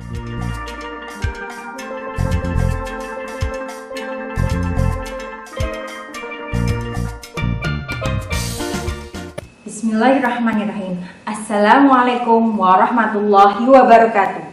Bismillahirrahmanirrahim. Assalamualaikum warahmatullahi wabarakatuh.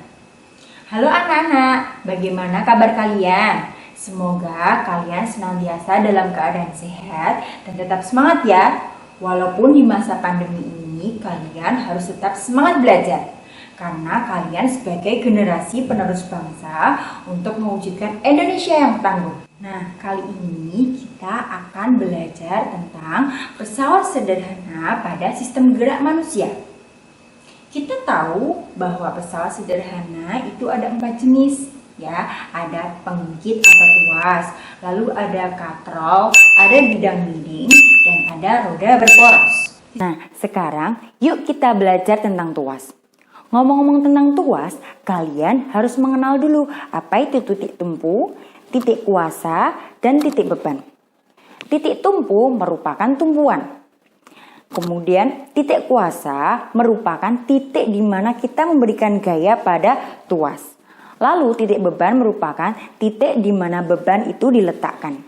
Halo anak-anak, bagaimana kabar kalian? Semoga kalian senantiasa dalam keadaan sehat dan tetap semangat ya. Walaupun di masa pandemi ini kalian harus tetap semangat belajar, karena kalian sebagai generasi penerus bangsa untuk mewujudkan Indonesia yang tangguh. Nah, kali ini kita akan belajar tentang pesawat sederhana pada sistem gerak manusia. Kita tahu bahwa pesawat sederhana itu ada 4 jenis, ya. Ada pengungkit atau tuas, lalu ada katrol, ada bidang miring, dan ada roda berporos. Nah, sekarang yuk kita belajar tentang tuas. Ngomong-ngomong tentang tuas, kalian harus mengenal dulu apa itu titik tumpu, titik kuasa, dan titik beban. Titik tumpu merupakan tumpuan. Kemudian titik kuasa merupakan titik di mana kita memberikan gaya pada tuas. Lalu titik beban merupakan titik di mana beban itu diletakkan.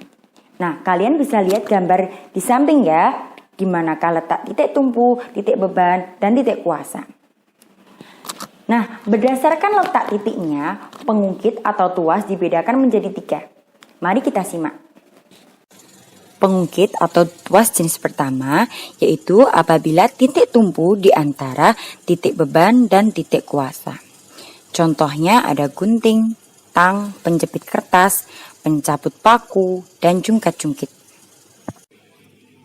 Nah, kalian bisa lihat gambar di samping ya, di manakah letak titik tumpu, titik beban, dan titik kuasa. Nah, berdasarkan letak titiknya, pengungkit atau tuas dibedakan menjadi 3. Mari kita simak. Pengungkit atau tuas jenis pertama yaitu apabila titik tumpu di antara titik beban dan titik kuasa. Contohnya ada gunting, tang, penjepit kertas, pencabut paku, dan jungkat-jungkit.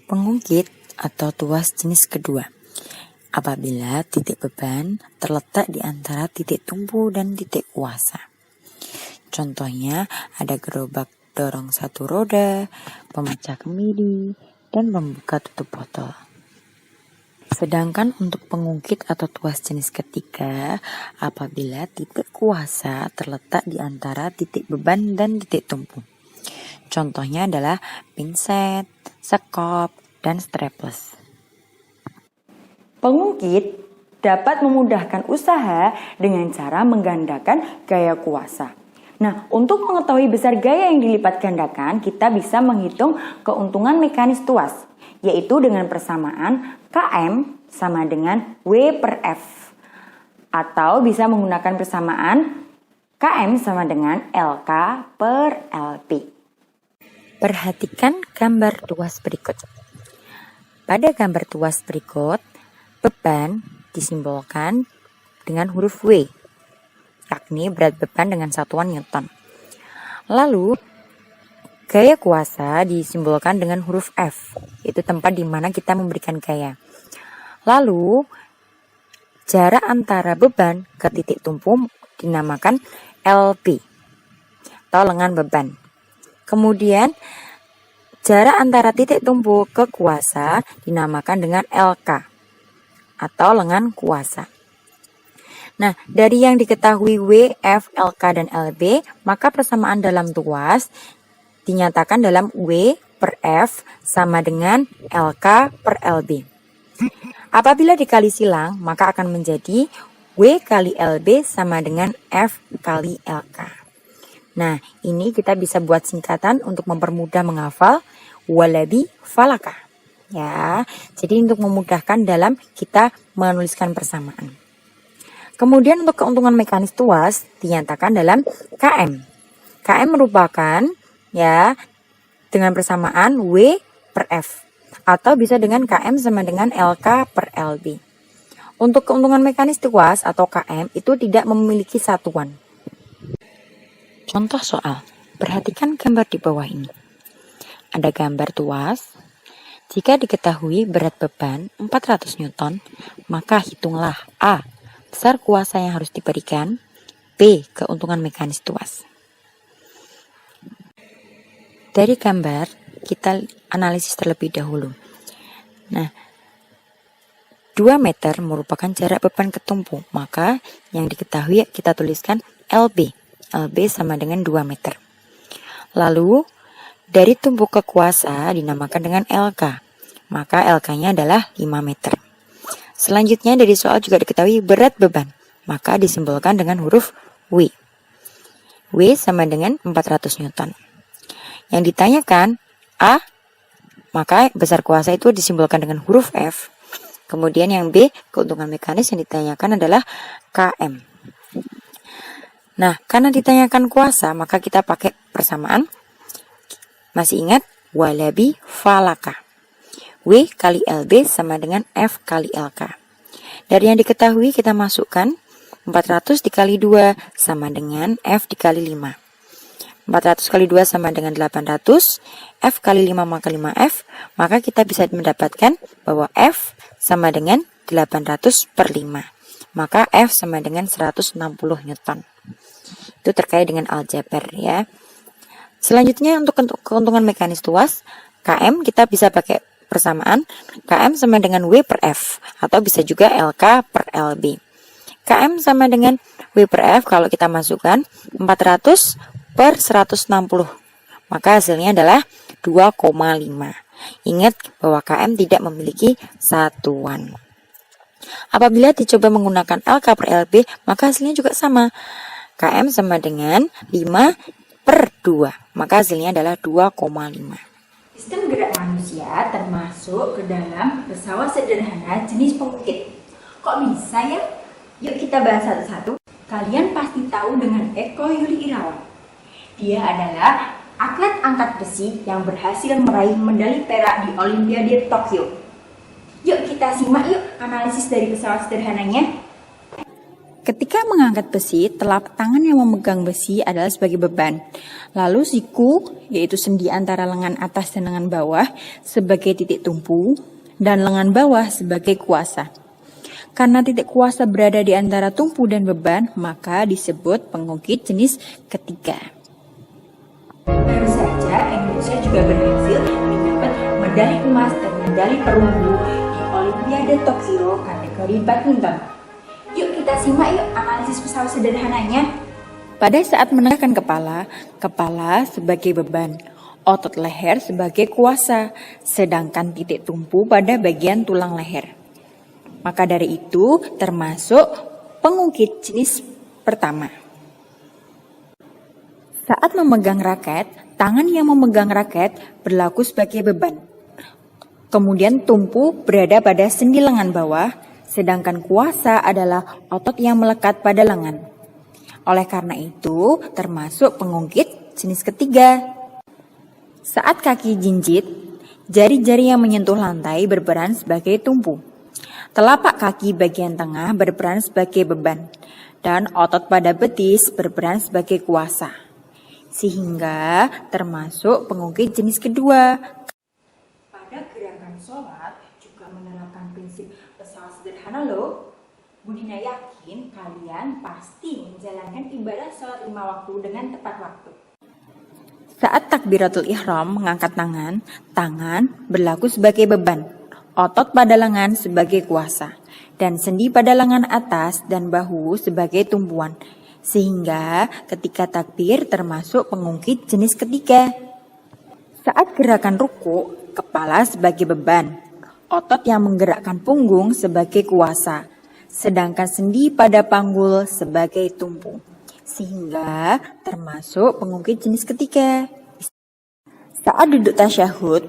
Pengungkit atau tuas jenis kedua apabila titik beban terletak di antara titik tumpu dan titik kuasa. Contohnya ada gerobak dorong 1 roda, pemecah kemiri, dan pembuka tutup botol. Sedangkan untuk pengungkit atau tuas jenis ketiga apabila titik kuasa terletak di antara titik beban dan titik tumpu. Contohnya adalah pinset, sekop, dan strapless. Pengungkit dapat memudahkan usaha dengan cara menggandakan gaya kuasa. Nah, untuk mengetahui besar gaya yang dilipat gandakan, kita bisa menghitung keuntungan mekanis tuas, yaitu dengan persamaan Km sama dengan W per F. Atau bisa menggunakan persamaan Km sama dengan LK per LP. Perhatikan gambar tuas berikut. Pada gambar tuas berikut, beban disimbolkan dengan huruf W, yakni berat beban dengan satuan Newton. Lalu, gaya kuasa disimbolkan dengan huruf F, yaitu tempat di mana kita memberikan gaya. Lalu, jarak antara beban ke titik tumpu dinamakan LB, atau lengan beban. Kemudian, jarak antara titik tumpu ke kuasa dinamakan dengan LK, atau lengan kuasa. Nah, dari yang diketahui W, F, LK, dan LB, maka persamaan dalam tuas dinyatakan dalam W per F sama dengan LK per LB. Apabila dikali silang, maka akan menjadi W kali LB sama dengan F kali LK. Nah, ini kita bisa buat singkatan untuk mempermudah menghafal walabi falaka. Ya, jadi untuk memudahkan dalam kita menuliskan persamaan. Kemudian untuk keuntungan mekanis tuas dinyatakan dalam Km. Km merupakan ya dengan persamaan W per F atau bisa dengan Km sama dengan LK per LB. Untuk keuntungan mekanis tuas atau Km itu tidak memiliki satuan. Contoh soal, perhatikan gambar di bawah ini. Ada gambar tuas. Jika diketahui berat beban 400 Newton, maka hitunglah A. besar kuasa yang harus diberikan, B. keuntungan mekanis tuas. Dari gambar, kita analisis terlebih dahulu. Nah, 2 meter merupakan jarak beban ke tumpu, maka yang diketahui kita tuliskan LB. LB sama dengan 2 meter. Lalu, dari tumpu ke kuasa dinamakan dengan LK, maka LK-nya adalah 5 meter. Selanjutnya dari soal juga diketahui berat beban, maka disimbolkan dengan huruf W. W sama dengan 400 Newton. Yang ditanyakan A, maka besar kuasa itu disimbolkan dengan huruf F. Kemudian yang B, keuntungan mekanis yang ditanyakan adalah Km. Nah, karena ditanyakan kuasa, maka kita pakai persamaan. Masih ingat? Walabi falaka. W kali LB sama dengan F kali LK. Dari yang diketahui kita masukkan 400 dikali 2 sama dengan F dikali 5. 400 kali 2 sama dengan 800. F kali 5 maka 5F. Maka kita bisa mendapatkan bahwa F sama dengan 800 per 5. Maka F sama dengan 160 Newton. Itu terkait dengan aljabar ya. Selanjutnya untuk keuntungan mekanis tuas, Km kita bisa pakai persamaan. Km sama dengan W per F. Atau bisa juga LK per LB. Km sama dengan W per F kalau kita masukkan 400 per 160. Maka hasilnya adalah 2,5. Ingat bahwa Km tidak memiliki satuan. Apabila dicoba menggunakan LK per LB, maka hasilnya juga sama. Km sama dengan 5 per 2. Maka hasilnya adalah 2,5. Sistem gerak manusia termasuk ke dalam pesawat sederhana jenis pengukit. Kok bisa ya? Yuk kita bahas satu-satu. Kalian pasti tahu dengan Eko Yuli Irawan. Dia adalah atlet angkat besi yang berhasil meraih medali perak di Olimpiade Tokyo. Yuk kita simak yuk analisis dari pesawat sederhananya. Ketika mengangkat besi, telapak tangan yang memegang besi adalah sebagai beban. Lalu siku, yaitu sendi antara lengan atas dan lengan bawah, sebagai titik tumpu, dan lengan bawah sebagai kuasa. Karena titik kuasa berada di antara tumpu dan beban, maka disebut pengukit jenis ketiga. Baru saja Indonesia juga berhasil mendapat medali emas dan medali perunggu di Olimpiade Tokyo kategori badminton. Yuk kita simak yuk analisis pesawat sederhananya. Pada saat menegakkan kepala, kepala sebagai beban, otot leher sebagai kuasa, sedangkan titik tumpu pada bagian tulang leher. Maka dari itu termasuk pengungkit jenis pertama. Saat memegang raket, tangan yang memegang raket berlaku sebagai beban. Kemudian tumpu berada pada sendi lengan bawah, sedangkan kuasa adalah otot yang melekat pada lengan. Oleh karena itu, termasuk pengungkit jenis ketiga. Saat kaki jinjit, jari-jari yang menyentuh lantai berperan sebagai tumpu. Telapak kaki bagian tengah berperan sebagai beban, dan otot pada betis berperan sebagai kuasa. Sehingga termasuk pengungkit jenis kedua. Pada gerakan sholat juga menerapkan prinsip pesawat sederhana loh. Budina yakin kalian pasti menjalankan ibadah sholat 5 waktu dengan tepat waktu. Saat takbiratul ihram mengangkat tangan berlaku sebagai beban, otot pada lengan sebagai kuasa, dan sendi pada lengan atas dan bahu sebagai tumpuan. Sehingga ketika takbir termasuk pengungkit jenis ketiga. Saat gerakan ruku, kepala sebagai beban, otot yang menggerakkan punggung sebagai kuasa, sedangkan sendi pada panggul sebagai tumpu. Sehingga termasuk pengungkit jenis ketiga. Saat duduk tasyahud,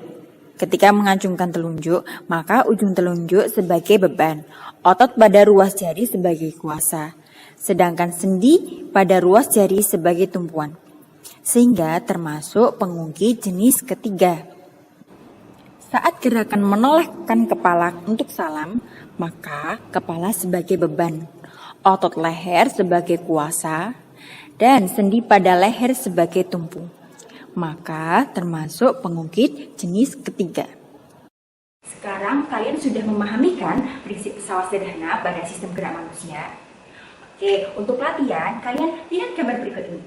ketika mengacungkan telunjuk, maka ujung telunjuk sebagai beban, otot pada ruas jari sebagai kuasa, sedangkan sendi pada ruas jari sebagai tumpuan. Sehingga termasuk pengungkit jenis ketiga. Saat gerakan menolehkan kepala untuk salam, maka kepala sebagai beban, otot leher sebagai kuasa, dan sendi pada leher sebagai tumpu. Maka termasuk pengungkit jenis ketiga. Sekarang kalian sudah memahami kan prinsip pesawat sederhana pada sistem gerak manusia? Oke, untuk latihan kalian lihat gambar berikut ini.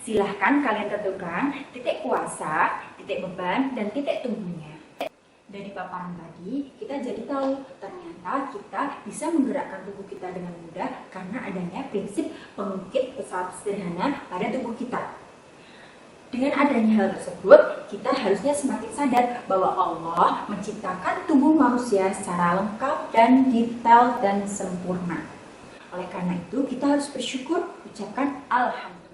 Silahkan kalian tentukan titik kuasa, titik beban, dan titik tumpunya. Dari paparan tadi, kita jadi tahu ternyata kita bisa menggerakkan tubuh kita dengan mudah karena adanya prinsip pengungkit pesawat sederhana pada tubuh kita. Dengan adanya hal tersebut, kita harusnya semakin sadar bahwa Allah menciptakan tubuh manusia secara lengkap dan detail dan sempurna. Oleh karena itu, kita harus bersyukur, ucapkan Alhamdulillah.